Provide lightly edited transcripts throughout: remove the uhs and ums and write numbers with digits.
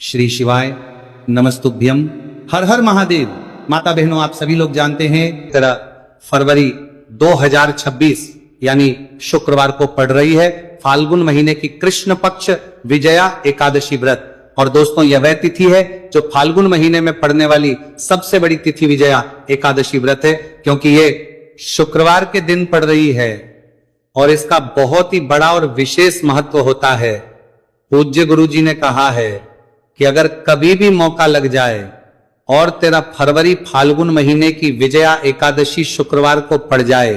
श्री शिवाय नमस्तुभ्यम। हर हर महादेव। माता बहनों, आप सभी लोग जानते हैं तेरा फरवरी 2026 यानी शुक्रवार को पड़ रही है फाल्गुन महीने की कृष्ण पक्ष विजया एकादशी व्रत। और दोस्तों, यह वह तिथि है जो फाल्गुन महीने में पड़ने वाली सबसे बड़ी तिथि विजया एकादशी व्रत है, क्योंकि ये शुक्रवार के दिन पड़ रही है और इसका बहुत ही बड़ा और विशेष महत्व होता है। पूज्य गुरु जी ने कहा है कि अगर कभी भी मौका लग जाए और तेरा फरवरी फाल्गुन महीने की विजया एकादशी शुक्रवार को पड़ जाए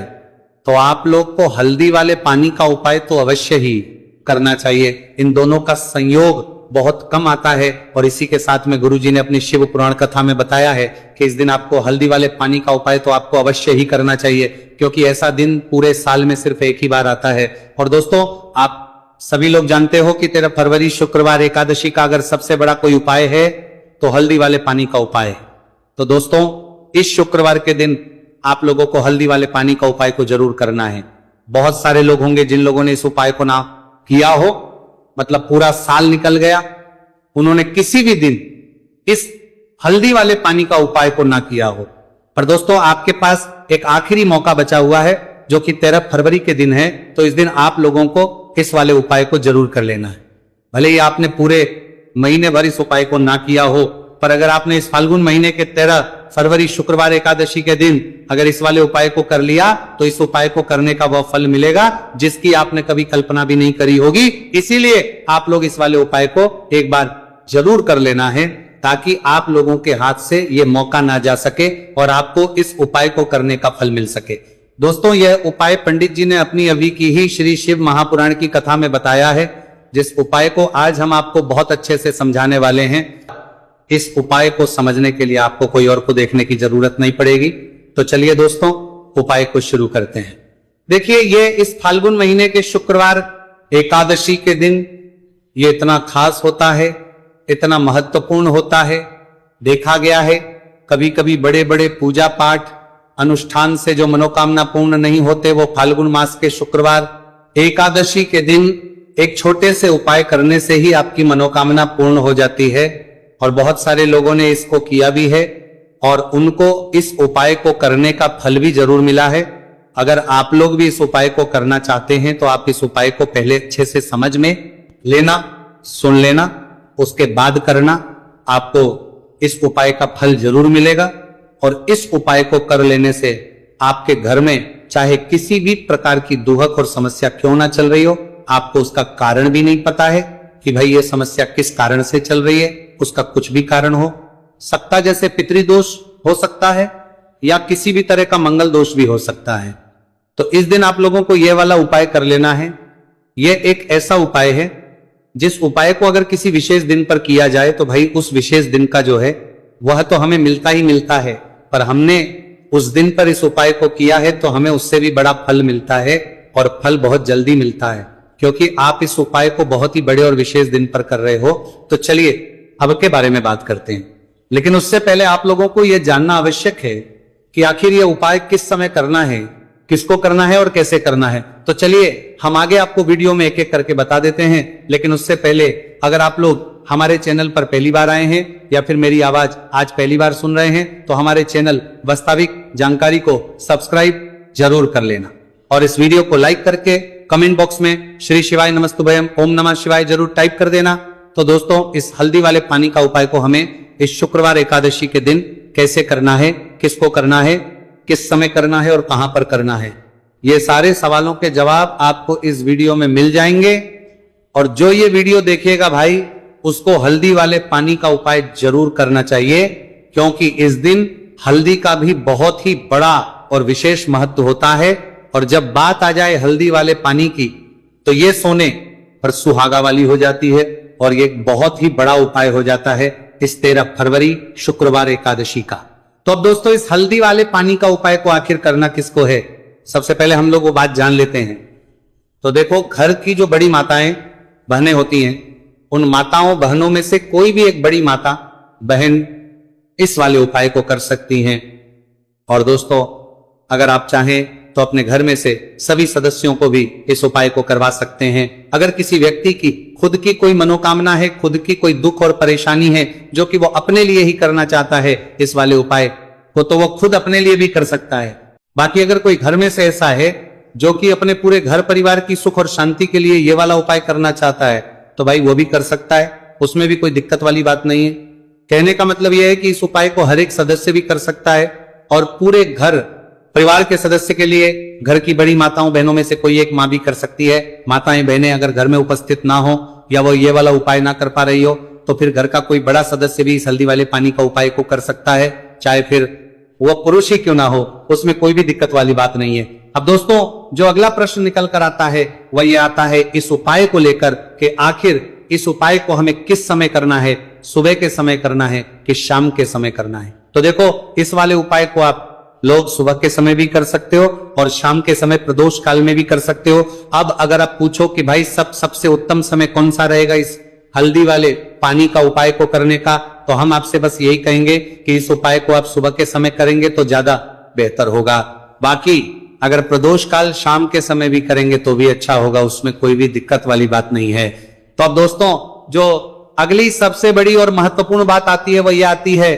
तो आप लोग को हल्दी वाले पानी का उपाय तो अवश्य ही करना चाहिए। इन दोनों का संयोग बहुत कम आता है और इसी के साथ में गुरुजी ने अपनी शिव पुराण कथा में बताया है कि इस दिन आपको हल्दी वाले पानी का उपाय तो आपको अवश्य ही करना चाहिए, क्योंकि ऐसा दिन पूरे साल में सिर्फ एक ही बार आता है। और दोस्तों, आप सभी लोग जानते हो कि तेरा फरवरी शुक्रवार एकादशी का अगर सबसे बड़ा कोई उपाय है तो हल्दी वाले पानी का उपाय है। तो दोस्तों, इस शुक्रवार के दिन आप लोगों को हल्दी वाले पानी का उपाय को जरूर करना है। बहुत सारे लोग होंगे जिन लोगों ने इस उपाय को ना किया हो, मतलब पूरा साल निकल गया, उन्होंने किसी भी दिन इस हल्दी वाले पानी का उपाय को ना किया हो। पर दोस्तों, आपके पास एक आखिरी मौका बचा हुआ है जो कि 13 फरवरी के दिन है। तो इस दिन आप लोगों को इस वाले उपाय को जरूर कर लेना है। भले ही आपने पूरे महीने भर इस उपाय को ना किया हो, पर अगर आपने इस फाल्गुन महीने के 13 फरवरी शुक्रवार एकादशी के दिन अगर इस वाले उपाय को कर लिया तो इस उपाय को करने का वह फल मिलेगा जिसकी आपने कभी कल्पना भी नहीं करी होगी। इसीलिए आप लोग इस वाले उपाय को एक बार जरूर कर लेना है, ताकि आप लोगों के हाथ से यह मौका ना जा सके और आपको इस उपाय को करने का फल मिल सके। दोस्तों, यह उपाय पंडित जी ने अपनी अभी की ही श्री शिव महापुराण की कथा में बताया है, जिस उपाय को आज हम आपको बहुत अच्छे से समझाने वाले हैं। इस उपाय को समझने के लिए आपको कोई और को देखने की जरूरत नहीं पड़ेगी। तो चलिए दोस्तों, उपाय को शुरू करते हैं। देखिए, ये इस फाल्गुन महीने के शुक्रवार एकादशी के दिन ये इतना खास होता है, इतना महत्वपूर्ण होता है। देखा गया है कभी कभी बड़े बड़े पूजा पाठ अनुष्ठान से जो मनोकामना पूर्ण नहीं होते, वो फाल्गुन मास के शुक्रवार एकादशी के दिन एक छोटे से उपाय करने से ही आपकी मनोकामना पूर्ण हो जाती है। और बहुत सारे लोगों ने इसको किया भी है और उनको इस उपाय को करने का फल भी जरूर मिला है। अगर आप लोग भी इस उपाय को करना चाहते हैं तो आप इस उपाय को पहले अच्छे से समझ में लेना, सुन लेना, उसके बाद करना। आपको इस उपाय का फल जरूर मिलेगा और इस उपाय को कर लेने से आपके घर में चाहे किसी भी प्रकार की दुहक और समस्या क्यों ना चल रही हो, आपको उसका कारण भी नहीं पता है कि भाई ये समस्या किस कारण से चल रही है, उसका कुछ भी कारण हो सकता, जैसे पितृदोष हो सकता है या किसी भी तरह का मंगल दोष भी हो सकता है। तो इस दिन आप लोगों को यह वाला उपाय कर लेना है। यह एक ऐसा उपाय है जिस उपाय को अगर किसी विशेष दिन पर किया जाए तो भाई उस विशेष दिन का जो है वह तो हमें मिलता ही मिलता है, पर हमने उस दिन पर इस उपाय को किया है तो हमें उससे भी बड़ा फल मिलता है और फल बहुत जल्दी मिलता है, क्योंकि आप इस उपाय को बहुत ही बड़े और विशेष दिन पर कर रहे हो। तो चलिए अब के बारे में बात करते हैं, लेकिन उससे पहले आप लोगों को यह जानना आवश्यक है कि आखिर यह उपाय किस समय करना है, किसको करना है और कैसे करना है। तो चलिए हम आगे आपको वीडियो में एक एक करके बता देते हैं। लेकिन उससे पहले अगर आप लोग हमारे चैनल पर पहली बार आए हैं या फिर मेरी आवाज आज पहली बार सुन रहे हैं तो हमारे चैनल वास्तविक जानकारी को सब्सक्राइब जरूर कर लेना और इस वीडियो को लाइक करके कमेंट बॉक्स में श्री शिवाय नमस्तुभयम ओम नमः शिवाय जरूर टाइप कर देना। तो दोस्तों, इस हल्दी वाले पानी का उपाय को हमें इस शुक्रवार एकादशी के दिन कैसे करना है, किसको करना है, किस समय करना है और कहां पर करना है, ये सारे सवालों के जवाब आपको इस वीडियो में मिल जाएंगे। और जो ये वीडियो देखेगा भाई, उसको हल्दी वाले पानी का उपाय जरूर करना चाहिए, क्योंकि इस दिन हल्दी का भी बहुत ही बड़ा और विशेष महत्व होता है। और जब बात आ जाए हल्दी वाले पानी की तो ये सोने पर सुहागा वाली हो जाती है और ये बहुत ही बड़ा उपाय हो जाता है इस 13 फरवरी शुक्रवार एकादशी का। तो अब दोस्तों, इस हल्दी वाले पानी का उपाय को आखिर करना किसको है, सबसे पहले हम लोग वो बात जान लेते हैं। तो देखो, घर की जो बड़ी माताएं बहनें होती हैं, उन माताओं बहनों में से कोई भी एक बड़ी माता बहन इस वाले उपाय को कर सकती हैं। और दोस्तों, अगर आप चाहें तो अपने घर में से सभी सदस्यों को भी इस उपाय को करवा सकते हैं। अगर किसी व्यक्ति की खुद की कोई मनोकामना है, खुद की कोई दुख और परेशानी है जो कि वो अपने लिए ही करना चाहता है इस वाले उपाय को, तो वो खुद अपने लिए भी कर सकता है। बाकी अगर कोई घर में से ऐसा है जो कि अपने पूरे घर परिवार की सुख और शांति के लिए ये वाला उपाय करना चाहता है, तो भाई वो भी कर सकता है, उसमें भी कोई दिक्कत वाली बात नहीं है। कहने का मतलब यह है कि इस उपाय को हर एक सदस्य भी कर सकता है और पूरे घर परिवार के सदस्य के लिए घर की बड़ी माताओं बहनों में से कोई एक मां भी कर सकती है। माताएं बहनें अगर घर में उपस्थित ना हो या वो ये वाला उपाय ना कर पा रही हो, तो फिर घर का कोई बड़ा सदस्य भी इस हल्दी वाले पानी का उपाय को कर सकता है, चाहे फिर वो पुरुष ही क्यों ना हो, उसमें कोई भी दिक्कत वाली बात नहीं है। अब दोस्तों, जो अगला प्रश्न निकल कर आता है वह ये आता है इस उपाय को लेकर कि आखिर इस उपाय को हमें किस समय करना है, सुबह के समय करना है कि शाम के समय करना है। तो देखो, इस वाले उपाय को आप लोग सुबह के समय भी कर सकते हो और शाम के समय प्रदोष काल में भी कर सकते हो। अब अगर आप पूछो कि भाई सबसे उत्तम समय कौन सा रहेगा इस हल्दी वाले पानी का उपाय को करने का, तो हम आपसे बस यही कहेंगे कि इस उपाय को आप सुबह के समय करेंगे तो ज्यादा बेहतर होगा। बाकी अगर प्रदोष काल शाम के समय भी करेंगे तो भी अच्छा होगा, उसमें कोई भी दिक्कत वाली बात नहीं है। तो अब दोस्तों, जो अगली सबसे बड़ी और महत्वपूर्ण बात आती है वह यह आती है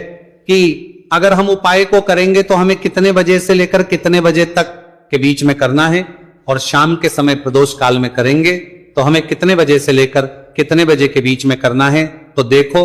कि अगर हम उपाय को करेंगे तो हमें कितने बजे से लेकर कितने बजे तक के बीच में करना है, और शाम के समय प्रदोष काल में करेंगे तो हमें कितने बजे से लेकर कितने बजे के बीच में करना है। तो देखो,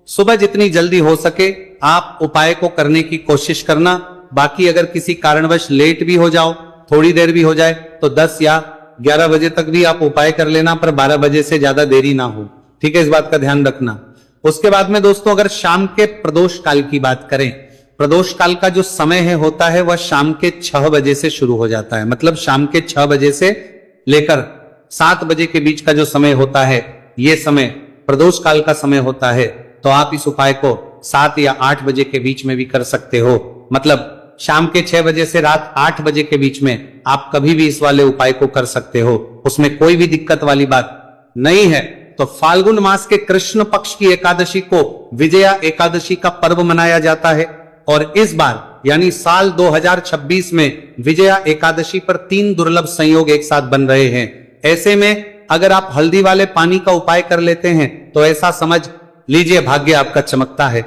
सुबह जितनी जल्दी हो सके आप उपाय को करने की कोशिश करना। बाकी अगर किसी कारणवश लेट भी हो जाओ, थोड़ी देर भी हो जाए, तो 10 या 11 बजे तक भी आप उपाय कर लेना, पर 12 बजे से ज्यादा देरी ना हो, ठीक है, इस बात का ध्यान रखना। उसके बाद में दोस्तों, अगर शाम के प्रदोष काल की बात करें, प्रदोष काल का जो समय है होता है वह शाम के 6 बजे से शुरू हो जाता है। मतलब शाम के 6 बजे से लेकर 7 बजे के बीच का जो समय होता है, ये समय प्रदोष काल का समय होता है। तो आप इस उपाय को 7 या 8 बजे के बीच में भी कर सकते हो। मतलब शाम के 6 बजे से रात 8 बजे के बीच में आप कभी भी इस वाले उपाय को कर सकते हो, उसमें कोई भी दिक्कत वाली बात नहीं है। तो फाल्गुन मास के कृष्ण पक्ष की एकादशी को विजया एकादशी का पर्व मनाया जाता है, और इस बार यानी साल 2026 में विजया एकादशी पर 3 दुर्लभ संयोग एक साथ बन रहे हैं। ऐसे में अगर आप हल्दी वाले पानी का उपाय कर लेते हैं तो ऐसा समझ लीजिए भाग्य आपका चमकता है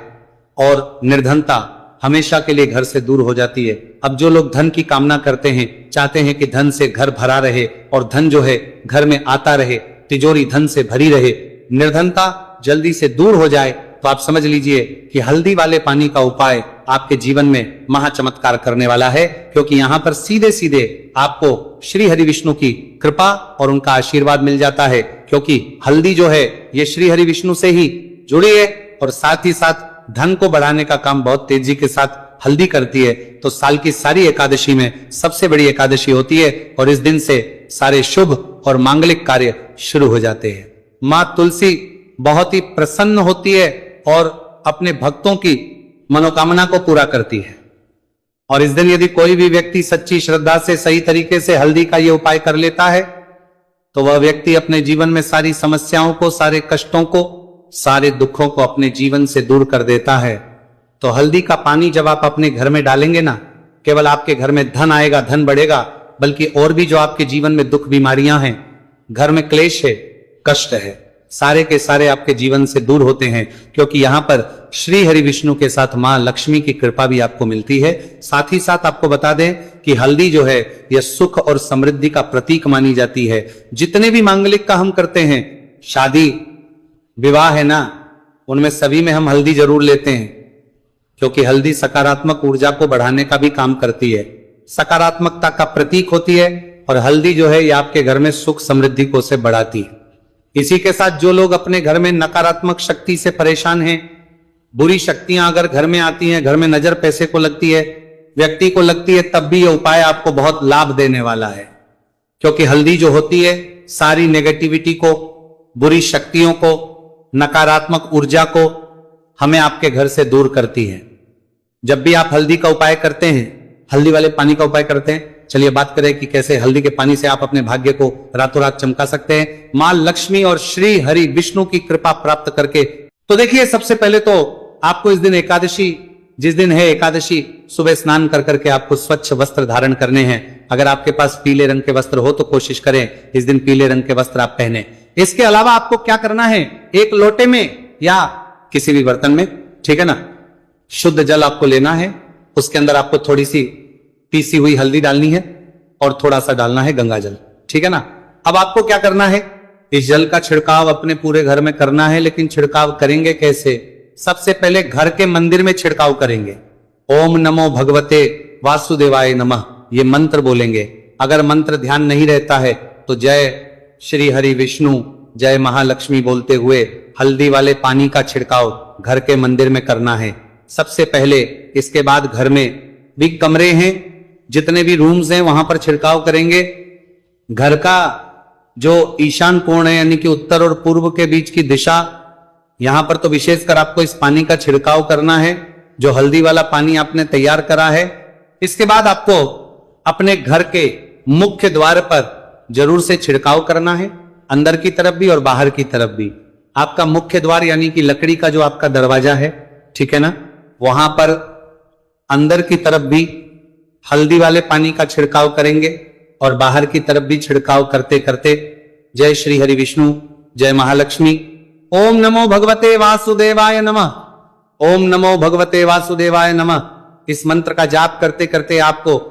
और निर्धनता हमेशा के लिए घर से दूर हो जाती है। अब जो लोग धन की कामना करते हैं, चाहते हैं कि धन से घर भरा रहे और धन जो है घर में आता रहे, तिजोरी धन से भरी रहे, निर्धनता जल्दी से दूर हो जाए, तो आप समझ लीजिए कि हल्दी वाले पानी का उपाय आपके जीवन में महाचमत्कार करने वाला है। क्योंकि यहाँ पर सीधे सीधे आपको श्री हरि विष्णु की कृपा और उनका आशीर्वाद मिल जाता है। क्योंकि हल्दी जो है ये श्री हरि विष्णु से ही जुड़ी है और साथ ही साथ धन को बढ़ाने का काम बहुत तेजी के साथ हल्दी करती है। तो साल की सारी एकादशी में सबसे बड़ी एकादशी होती है और इस दिन से सारे शुभ और मांगलिक कार्य शुरू हो जाते हैं। माँ तुलसी बहुत ही प्रसन्न होती है और अपने भक्तों की मनोकामना को पूरा करती है। और इस दिन यदि कोई भी व्यक्ति सच्ची श्रद्धा से सही तरीके से हल्दी का ये उपाय कर लेता है तो वह व्यक्ति अपने जीवन में सारी समस्याओं को, सारे कष्टों को, सारे दुखों को अपने जीवन से दूर कर देता है। तो हल्दी का पानी जब आप अपने घर में डालेंगे ना, केवल आपके घर में धन आएगा, धन बढ़ेगा, बल्कि और भी जो आपके जीवन में दुख बीमारियां हैं, घर में क्लेश है, कष्ट है, सारे के सारे आपके जीवन से दूर होते हैं। क्योंकि यहाँ पर श्री हरि विष्णु के साथ मां लक्ष्मी की कृपा भी आपको मिलती है। साथ ही साथ आपको बता दें कि हल्दी जो है यह सुख और समृद्धि का प्रतीक मानी जाती है। जितने भी मांगलिक का हम करते हैं, शादी विवाह है ना, उनमें सभी में हम हल्दी जरूर लेते हैं। क्योंकि हल्दी सकारात्मक ऊर्जा को बढ़ाने का भी काम करती है, सकारात्मकता का प्रतीक होती है, और हल्दी जो है ये आपके घर में सुख समृद्धि को से बढ़ाती है। इसी के साथ जो लोग अपने घर में नकारात्मक शक्ति से परेशान हैं, बुरी शक्तियां अगर घर में आती हैं, घर में नजर पैसे को लगती है, व्यक्ति को लगती है, तब भी ये उपाय आपको बहुत लाभ देने वाला है। क्योंकि हल्दी जो होती है सारी नेगेटिविटी को, बुरी शक्तियों को, नकारात्मक ऊर्जा को हमें आपके घर से दूर करती है। जब भी आप हल्दी का उपाय करते हैं, हल्दी वाले पानी का उपाय करते हैं, चलिए बात करें कि कैसे हल्दी के पानी से आप अपने भाग्य को रातों रात चमका सकते हैं, मां लक्ष्मी और श्री हरि विष्णु की कृपा प्राप्त करके। तो देखिए, सबसे पहले तो आपको इस दिन एकादशी, जिस दिन है एकादशी, सुबह स्नान कर करके आपको स्वच्छ वस्त्र धारण करने हैं अगर आपके पास पीले रंग के वस्त्र हो तो कोशिश करें इस दिन पीले रंग के वस्त्र आप पहने। इसके अलावा आपको क्या करना है, एक लोटे में या किसी भी बर्तन में, ठीक है ना, शुद्ध जल आपको लेना है। उसके अंदर आपको थोड़ी सी पीसी हुई हल्दी डालनी है और थोड़ा सा डालना है गंगा जल, ठीक है ना। अब आपको क्या करना है, इस जल का छिड़काव अपने पूरे घर में करना है। लेकिन छिड़काव करेंगे कैसे? सबसे पहले घर के मंदिर में छिड़काव करेंगे। ओम नमो भगवते वासुदेवाय नमः ये मंत्र बोलेंगे। अगर मंत्र ध्यान नहीं रहता है तो जय श्री हरि विष्णु जय महालक्ष्मी बोलते हुए हल्दी वाले पानी का छिड़काव घर के मंदिर में करना है सबसे पहले। इसके बाद घर में भी कमरे हैं, जितने भी रूम्स हैं वहां पर छिड़काव करेंगे। घर का जो ईशान कोण है यानी कि उत्तर और पूर्व के बीच की दिशा, यहां पर तो विशेषकर आपको इस पानी का छिड़काव करना है, जो हल्दी वाला पानी आपने तैयार करा है। इसके बाद आपको अपने घर के मुख्य द्वार पर जरूर से छिड़काव करना है, अंदर की तरफ भी और बाहर की तरफ भी। आपका मुख्य द्वार यानी कि लकड़ी का जो आपका दरवाजा है, ठीक है ना, वहां पर अंदर की तरफ भी हल्दी वाले पानी का छिड़काव करेंगे और बाहर की तरफ भी छिड़काव करते करते जय श्री हरि विष्णु जय महालक्ष्मी ओम नमो भगवते वासुदेवाय नमः, ओम नमो भगवते वासुदेवाय नमः, इस मंत्र का जाप करते करते आपको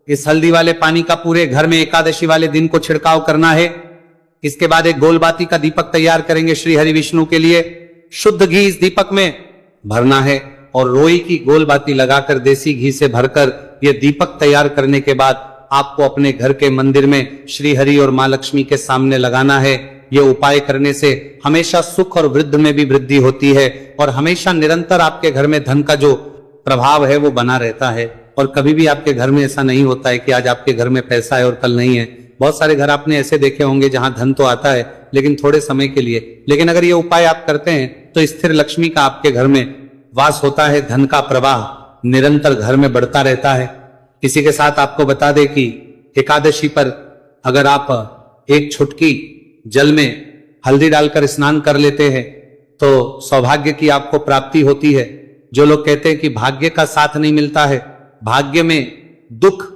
इस हल्दी वाले पानी का पूरे घर में एकादशी वाले दिन को छिड़काव करना है। इसके बाद एक गोलबाती का दीपक तैयार करेंगे श्री हरि विष्णु के लिए। शुद्ध घी इस दीपक में भरना है और रोई की गोलबाती लगाकर देसी घी से भरकर यह दीपक तैयार करने के बाद आपको अपने घर के मंदिर में श्री हरि और मां लक्ष्मी के सामने लगाना है। यह उपाय करने से हमेशा सुख और वृद्धि में भी वृद्धि होती है और हमेशा निरंतर आपके घर में धन का जो प्रभाव है वो बना रहता है। और कभी भी आपके घर में ऐसा नहीं होता है कि आज आपके घर में पैसा है और कल नहीं है। बहुत सारे घर आपने ऐसे देखे होंगे जहां धन तो आता है लेकिन थोड़े समय के लिए, लेकिन अगर ये उपाय आप करते हैं तो स्थिर लक्ष्मी का आपके घर में वास होता है, धन का प्रवाह निरंतर घर में बढ़ता रहता है। इसी के साथ आपको बता दें कि एकादशी पर अगर आप एक चुटकी जल में हल्दी डालकर स्नान कर लेते हैं तो सौभाग्य की आपको प्राप्ति होती है। जो लोग कहते हैं कि भाग्य का साथ नहीं मिलता है, भाग्य में दुख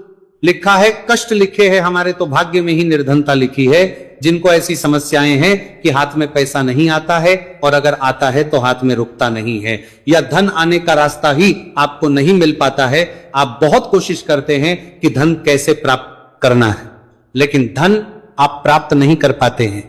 लिखा है, कष्ट लिखे हैं हमारे, तो भाग्य में ही निर्धनता लिखी है। जिनको ऐसी समस्याएं हैं कि हाथ में पैसा नहीं आता है और अगर आता है तो हाथ में रुकता नहीं है, या धन आने का रास्ता ही आपको नहीं मिल पाता है, आप बहुत कोशिश करते हैं कि धन कैसे प्राप्त करना है लेकिन धन आप प्राप्त नहीं कर पाते हैं,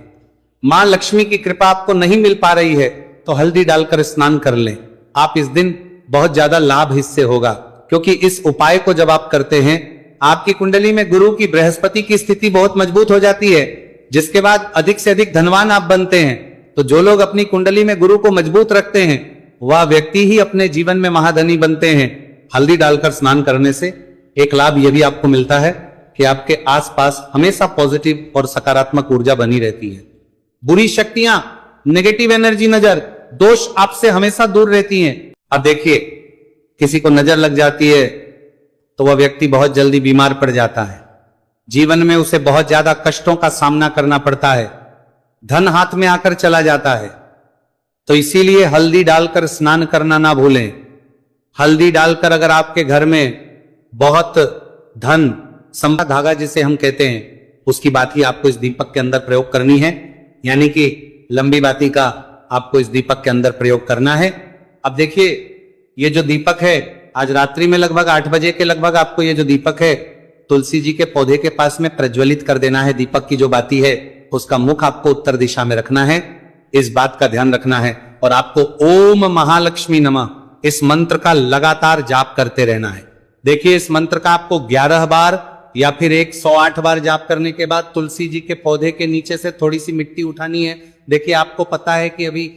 मां लक्ष्मी की कृपा आपको नहीं मिल पा रही है, तो हल्दी डालकर स्नान कर लें। आप इस दिन बहुत ज्यादा लाभ इससे होगा, क्योंकि इस उपाय को जब आप करते हैं आपकी कुंडली में गुरु की बृहस्पति की स्थिति बहुत मजबूत हो जाती है, जिसके बाद अधिक से अधिक धनवान आप बनते हैं। तो जो लोग अपनी कुंडली में गुरु को मजबूत रखते हैं वह व्यक्ति ही अपने जीवन में महाधनी बनते हैं। हल्दी डालकर स्नान करने से एक लाभ यह भी आपको मिलता है कि आपके आसपास हमेशा पॉजिटिव और सकारात्मक ऊर्जा बनी रहती है। बुरी शक्तियां, नेगेटिव एनर्जी, नजर, दोष आपसे हमेशा दूर रहती हैं। अब देखिए, किसी को नजर लग जाती है तो वह व्यक्ति बहुत जल्दी बीमार पड़ जाता है, जीवन में उसे बहुत ज्यादा कष्टों का सामना करना पड़ता है, धन हाथ में आकर चला जाता है। तो इसीलिए हल्दी डालकर स्नान करना ना भूलें। हल्दी डालकर अगर आपके घर में बहुत धन, संपदा धागा जिसे हम कहते हैं, उसकी बाती आपको इस दीपक के अंदर प्रयोग करनी है, यानी कि लंबी बाती का आपको इस दीपक के अंदर प्रयोग करना है। अब देखिए, ये जो दीपक है आज रात्रि में लगभग 8 बजे के लगभग आपको ये जो दीपक है तुलसी जी के पौधे के पास में प्रज्वलित कर देना है। दीपक की जो बाती है उसका मुख आपको उत्तर दिशा में रखना है, इस बात का ध्यान रखना है। और आपको ओम महालक्ष्मी नमः इस मंत्र का लगातार जाप करते रहना है। देखिए, इस मंत्र का आपको 11 बार या फिर 108 बार जाप करने के बाद तुलसी जी के पौधे के नीचे से थोड़ी सी मिट्टी उठानी है। देखिए, आपको पता है कि अभी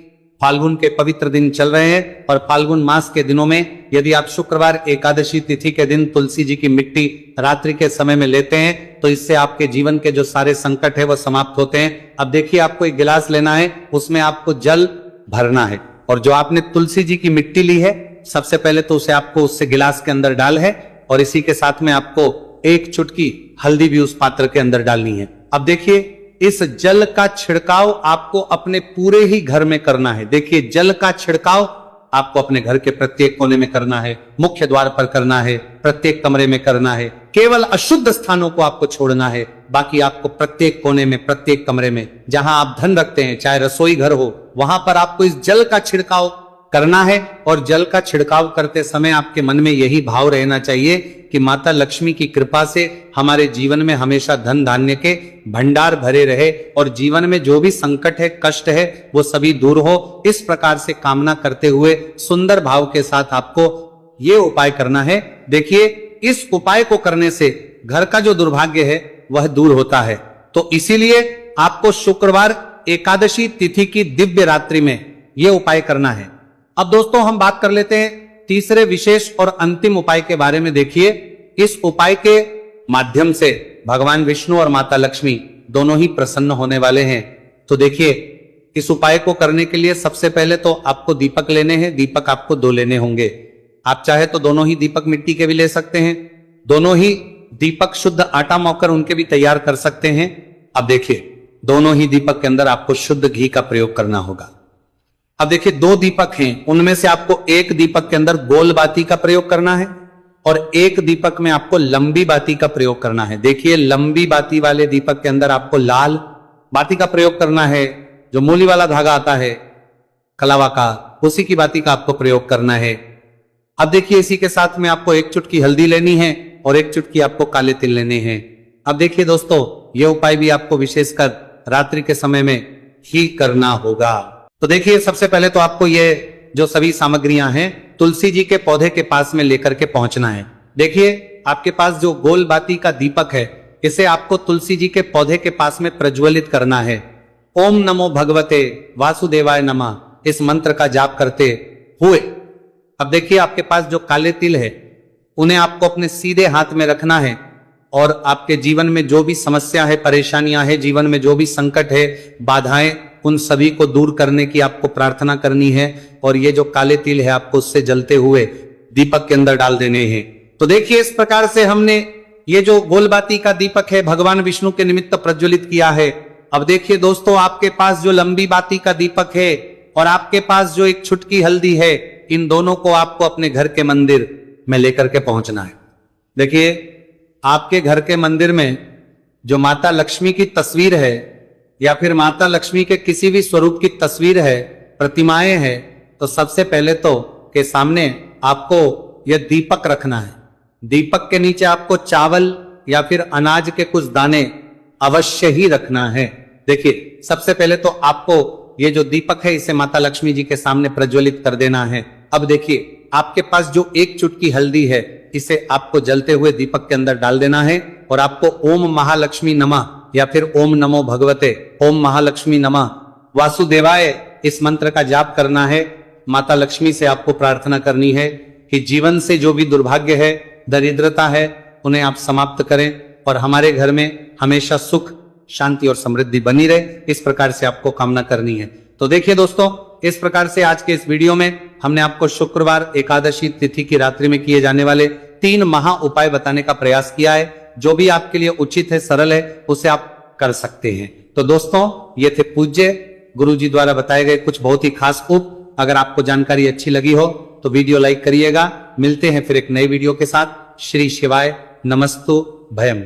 फाल्गुन के पवित्र दिन चल रहे हैं और फाल्गुन मास के दिनों में यदि आप शुक्रवार एकादशी तिथि के दिन तुलसी जी की मिट्टी रात्रि के समय में लेते हैं तो इससे आपके जीवन के जो सारे संकट है वह समाप्त होते हैं। अब देखिए, आपको एक गिलास लेना है, उसमें आपको जल भरना है और जो आपने तुलसी जी की मिट्टी ली है सबसे पहले तो उसे आपको उससे गिलास के अंदर डाल है और इसी के साथ में आपको एक चुटकी हल्दी भी उस पात्र के अंदर डालनी है। अब देखिए, इस जल का छिड़काव आपको अपने पूरे ही घर में करना है। देखिए, जल का छिड़काव आपको अपने घर के प्रत्येक कोने में करना है, मुख्य द्वार पर करना है, प्रत्येक कमरे में करना है, केवल अशुद्ध स्थानों को आपको छोड़ना है, बाकी आपको प्रत्येक कोने में, प्रत्येक कमरे में जहां आप धन रखते हैं, चाहे रसोई घर हो, वहां पर आपको इस जल का छिड़काव करना है। और जल का छिड़काव करते समय आपके मन में यही भाव रहना चाहिए कि माता लक्ष्मी की कृपा से हमारे जीवन में हमेशा धन धान्य के भंडार भरे रहे और जीवन में जो भी संकट है, कष्ट है, वो सभी दूर हो। इस प्रकार से कामना करते हुए सुंदर भाव के साथ आपको ये उपाय करना है। देखिए, इस उपाय को करने से घर का जो दुर्भाग्य है वह दूर होता है। तो इसीलिए आपको शुक्रवार एकादशी तिथि की दिव्य रात्रि में यह उपाय करना है। अब दोस्तों हम बात कर लेते हैं तीसरे विशेष और अंतिम उपाय के बारे में। देखिए, इस उपाय के माध्यम से भगवान विष्णु और माता लक्ष्मी दोनों ही प्रसन्न होने वाले हैं। तो देखिए, इस उपाय को करने के लिए सबसे पहले तो आपको दीपक लेने हैं। दीपक आपको 2 लेने होंगे। आप चाहे तो दोनों ही दीपक मिट्टी के भी ले सकते हैं, दोनों ही दीपक शुद्ध आटा मौकर उनके भी तैयार कर सकते हैं। अब देखिए, दोनों ही दीपक के अंदर आपको शुद्ध घी का प्रयोग करना होगा। अब देखिए, 2 दीपक हैं, उनमें से आपको एक दीपक के अंदर गोल बाती का प्रयोग करना है और एक दीपक में आपको लंबी बाती का प्रयोग करना है। देखिए, लंबी बाती वाले दीपक के अंदर आपको लाल बाती का प्रयोग करना है। जो मूली वाला धागा आता है कलावा का, उसी की बाती का आपको प्रयोग करना है। अब देखिए, इसी के साथ में आपको 1 चुटकी हल्दी लेनी है और 1 चुटकी आपको काले तिल लेने हैं। अब देखिए दोस्तों, यह उपाय भी आपको विशेषकर रात्रि के समय में ही करना होगा। तो देखिए, सबसे पहले तो आपको ये जो सभी सामग्रियां हैं तुलसी जी के पौधे के पास में लेकर के पहुंचना है। देखिए, आपके पास जो गोल बाती का दीपक है, इसे आपको तुलसी जी के पौधे के पास में प्रज्वलित करना है। ओम नमो भगवते वासुदेवाय नमः, इस मंत्र का जाप करते हुए। अब देखिए, आपके पास जो काले तिल है उन्हें आपको अपने सीधे हाथ में रखना है और आपके जीवन में जो भी समस्या है, परेशानियां है, जीवन में जो भी संकट है, बाधाएं, उन सभी को दूर करने की आपको प्रार्थना करनी है। और ये जो काले तिल है आपको उससे जलते हुए दीपक के अंदर डाल देने हैं। तो देखिए, इस प्रकार से हमने ये जो गोलबाती का दीपक है भगवान विष्णु के निमित्त प्रज्वलित किया है। अब देखिए दोस्तों, आपके पास जो लंबी बाती का दीपक है और आपके पास जो 1 चुटकी हल्दी है, इन दोनों को आपको अपने घर के मंदिर में लेकर के पहुंचना है। देखिए, आपके घर के मंदिर में जो माता लक्ष्मी की तस्वीर है या फिर माता लक्ष्मी के किसी भी स्वरूप की तस्वीर है, प्रतिमाएं हैं, तो सबसे पहले तो के सामने आपको यह दीपक रखना है। दीपक के नीचे आपको चावल या फिर अनाज के कुछ दाने अवश्य ही रखना है। देखिए, सबसे पहले तो आपको ये जो दीपक है इसे माता लक्ष्मी जी के सामने प्रज्वलित कर देना है। अब देखिए, आपके पास जो 1 चुटकी हल्दी है, इसे आपको जलते हुए दीपक के अंदर डाल देना है और आपको ओम महालक्ष्मी नमः या फिर ओम नमो भगवते, ओम महालक्ष्मी नमः वासुदेवाय, इस मंत्र का जाप करना है। माता लक्ष्मी से आपको प्रार्थना करनी है कि जीवन से जो भी दुर्भाग्य है, दरिद्रता है, उन्हें आप समाप्त करें और हमारे घर में हमेशा सुख, शांति और समृद्धि बनी रहे। इस प्रकार से आपको कामना करनी है। तो देखिए दोस्तों, इस प्रकार से आज के इस वीडियो में हमने आपको शुक्रवार एकादशी तिथि की रात्रि में किए जाने वाले 3 महा उपाय बताने का प्रयास किया है। जो भी आपके लिए उचित है, सरल है, उसे आप कर सकते हैं। तो दोस्तों, ये थे पूज्य गुरु जी द्वारा बताए गए कुछ बहुत ही खास उप। अगर आपको जानकारी अच्छी लगी हो तो वीडियो लाइक करिएगा। मिलते हैं फिर एक नए वीडियो के साथ। श्री शिवाय नमस्तु भयम।